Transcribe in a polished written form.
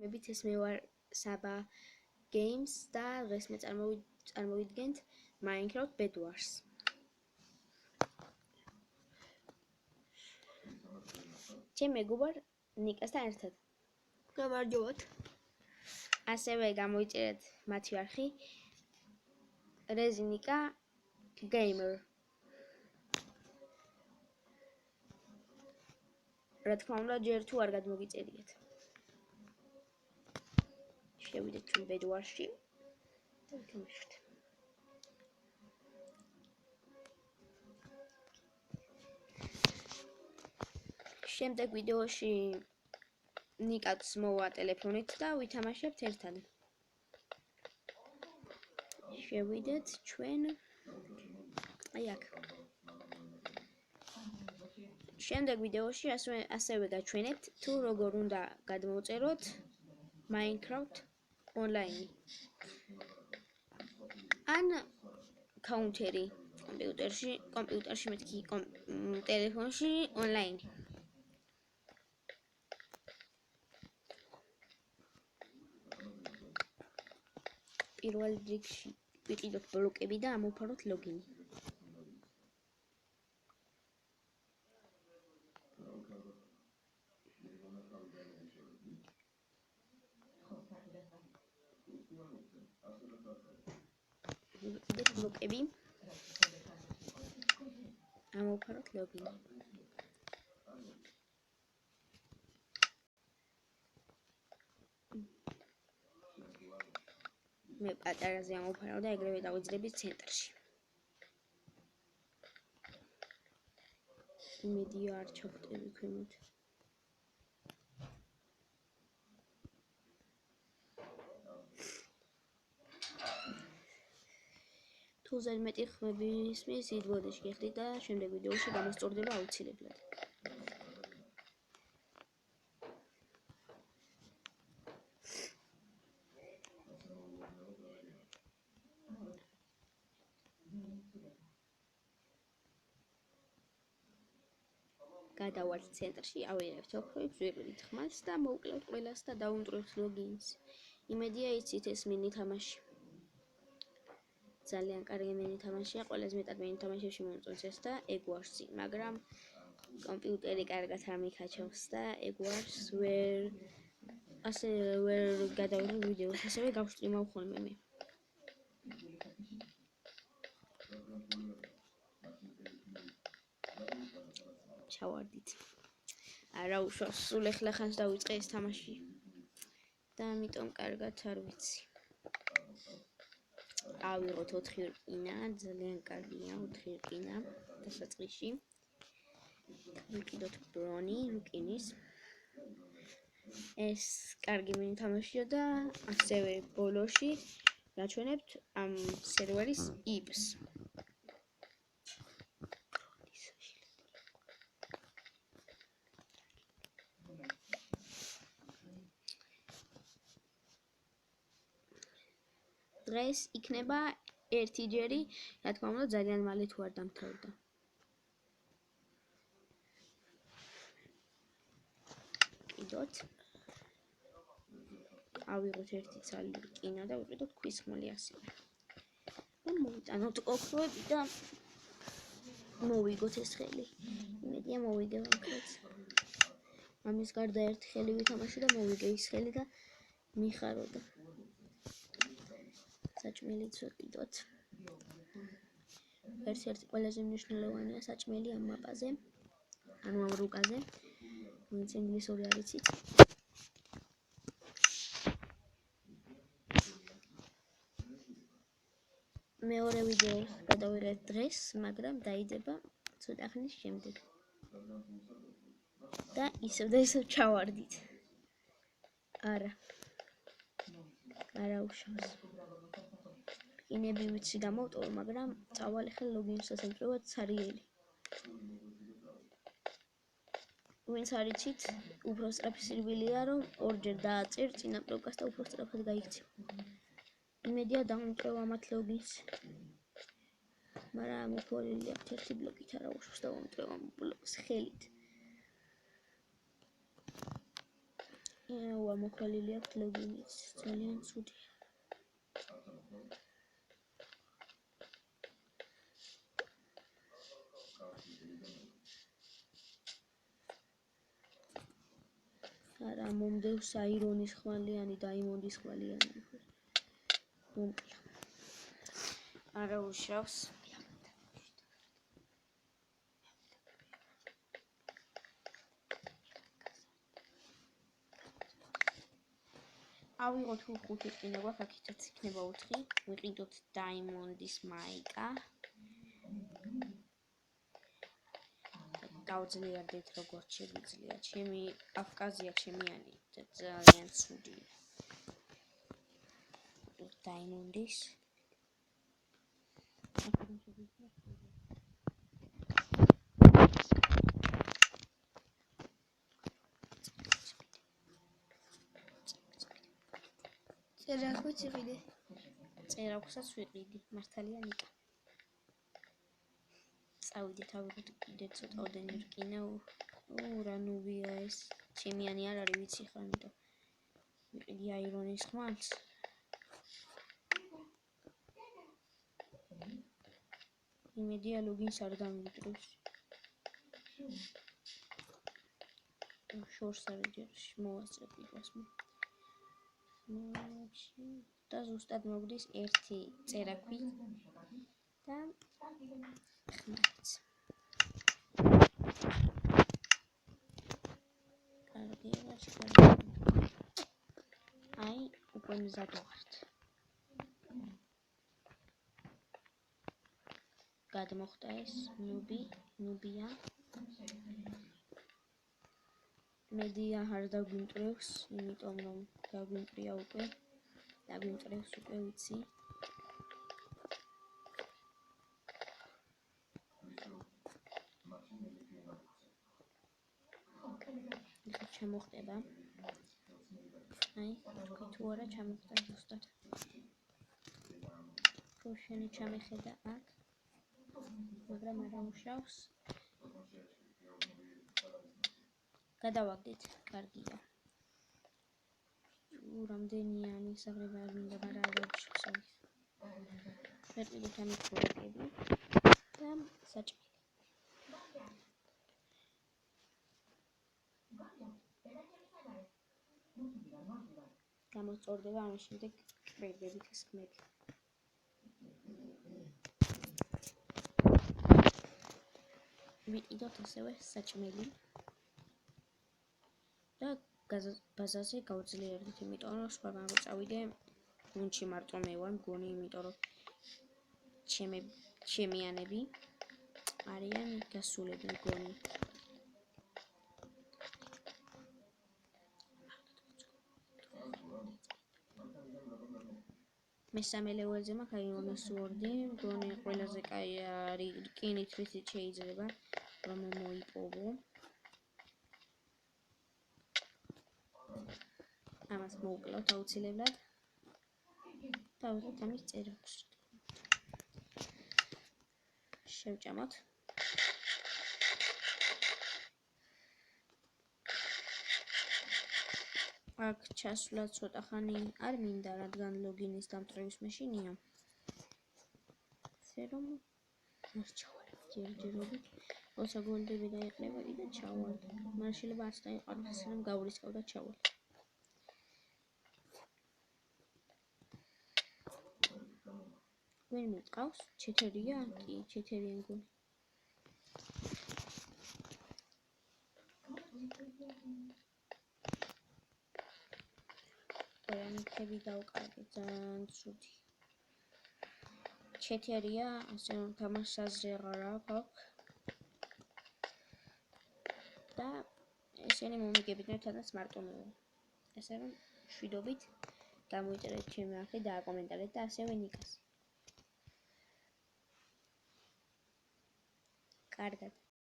მოგესალმებით, ეს მე ვარ Saba Games და დღეს მე წარმოვიდგენთ Minecraft Bed Wars. ჩემ მეგობარ ნიკასთან ერთად. გამარჯობათ. ასევე გამოიწერეთ მათი არხი Rezinika Gamer. რა თქმა უნდა, ჯერ თუ არ გადმოგიწერიათ. შევიდეთ ჩვენ Bed Wars-ში. ვთამაშოთ. შემდეგ ვიდეოში ნიკაც მოვა ტელეფონით და ვითამაშებთ ერთად. შევიდეთ ჩვენ აი აქ. შემდეგ ვიდეოში ასევე გაჩვენებთ თუ როგორ უნდა გადმოვწეროთ Minecraft online. ან counter-ი კომპიუტერში მეთქი ტელეფონში online. პირველ რიგში ვიყიდოთ ბლოკები და ამოვფაროთ ლოგინი. ბლოკები ამოვფაროთ ლოგინი. მე პატარაზე ამოვფარავ და ეგრევე დავიძრები ცენტრში. იმედი არ ჩავხტები ქვემოთ. თუ ზედმეტი ხმები ისმის იდვოდეში გეხდით და შემდეგ ვიდეოში გამოსწორდება აუცილებლად. გადავართ ცენტრში, ავიღებთ ოქროებს, ვიყიდით ხმას და მოვკლევთ ყველას და დავუმტვრევთ ლოგინს. იმედია იცით ეს მინი თამაში. ძალიან კარგი მინი თამაშია, ყველაზე მეტად მინი თამაშებში მომწონს ეს და Egg Wars-ი, მაგრამ კომპიუტერი კარგად არ მიქაჩავს და Egg Wars ვერ გადავიღებ ვიდეოს, ასევე გავსტრიმავ ხოლმე მე. ჩავარდით. არა უშავს, სულ ეხლა ხანს დავიწყე ეს თამაში. და ამიტომ კარგად არ ვიცი. ავიღოთ 4 რკინა, ძალიან კარგია 4 რკინა დასაწყისში. ვიყიდოთ ბრონი რკინის. ეს კარგი მინი თამაშია და ასევე ბოლოში გაჩვენებთ ამ სერვერის IP-ს. დღეს იქნება ერთი ჯერი, რა თქმა უნდა, ძალიან მალე თუ არ დამთავრდა. ვიყიდოთ. ავიღოთ ერთი ცალი რკინა და ვიყიდოთ ქვის ხმალი ასევე. მოვიტანოთ ოქროები და მოვიგოთ ეს ხელი. იმედია მოვიგე ვამქრეთ. ამის გარდა ერთი ხელი ვითამაშე და მოვიგე ის ხელი და მიხაროდა. საჭმელიც ვიყიდოთ. ერთ-ერთი ყველაზე მნიშვნელოვანია საჭმელი ამ მაპაზე, ანუ ამ რუკაზე, ვინც ინგლისური არ იცით. მეორე ვიდეო გადავიღებ დღეს, მაგრამ დაიდება ცოტა ხნის შემდეგ. და ისევ ჩავარდით. არა უშავს. რკინები ვიცი გამოვტოვე, მაგრამ წავალ ახლა ლოგინს დასამტვრევად ცარიელი. ვინც არ იცით, უფრო სწრაფი სირბილია, რომ ორჯერ დააწერ წინა პროგრამას და უფრო სწრაფად გაიქცევა. იმედია დავუმტვრევ ამათ ლოგინს. მაგრამ მოფორილი აქვს ერთი ბლოკით, არა უშავს დავუმტვრევ ამ ბლოკს ხელით. მოხალილი აქვს ლოგინიც, ძალიან ცუდი. არა, მომდევს აირონის ხვალიანი, დაიმონდის ხვალიანი. მომკლია. არა უშავს. ავიღოთ 5 რკინა გვაქვს, აქეთაც იქნება 4. ვიყიდოთ დაიმონდის მაიკა. გავძლიერდეთ როგორც შეგვიძლია. ჩემი აფკაზია ჩემიანი და ძალიან ცუდი. დაიმონდის წერაქვიც იყიდე. წერაქვსაც ვიყიდი, მართალია ნიკა. წავიდეთ, ავიღოთ კიდე ცოტაოდენი რკინა. რა ნუბია ეს? ჩემიანი არ არის, ვიცი ხარ, იმიტომ ვიყიდი აირონის ხმალს. იმედია ლოგინს არ დამიმტრევს. შორს არ იჯერს, მოვასწრებ იყვას მე. და ზუსტად მოგდის 1 წერაქვი და ხმალიც. აი, უკვე მზად ვართ. გადმოხდა ეს ნუბია. მედია არ დაგვიმტრევს, იმიტომ რომ დაგვიმტრია უკვე. დაგვიმტრევს უკვე, ვიცი. ისე ჩამოხდება. აი, თქვი თუ არა ჩამოხდა ზუსტად. თუ შენი ჩამეხედა აქ, მაგრამ არ უშავს. გადავაგდით, კარგია. რამდენია მისაღება არ მინდა, მაგრამ არ დავშევსავი. ვეყიდეთ ამით ბურეკები და საჭმელი. გამოსწორდება ამის შემდეგ კრებებით სხმები. ვიყიდოთ ასევე საჭმელი და ბაზაზე გავძლიერდით, იმიტომ რომ სხვაგან რო წავიდე, გუნდში მარტო მე ვარ, მგონი, იმიტომ რომ ჩემიანები არიან გასულები მგონი. მესამე ლეველზე მაქვს აირონის სუორდი, მგონი ყველაზე კაი არის რკინით რითიც შეიძლება რომ მოიპოვო. ამას მოვკლავთ აუცილებლად. დავიღოთ ამის წერაქვს. შევჭამოთ. აქ ჩასვლა ცოტა ხანი არ მინდა, რადგან ლოგინის დამტრევის მეშინია. ასე რომ არ ჩავალებ ჯერჯერობით. როცა გოლდები დაიყრება კიდე ჩავალ. მაგრამ შეიძლება არც დაიყაროს, ასე რომ გავრისკავ და ჩავალ. ვინ მიყავს? ჩეთერია? კი, ჩეთერია მგონი. ყველანაირები დავკარგე, ძალიან ცუდი. ჩეთერია, ასე რომ თამაშს აზრი აღარ აქვს. და ესენი მომიგებინოთ, თადაც მარტო მე ვარ. ასე რომ შვიდობით გამოიწერეთ ჩემი არხი და აკომენტარეთ და ასევე ნიკას. კარგად.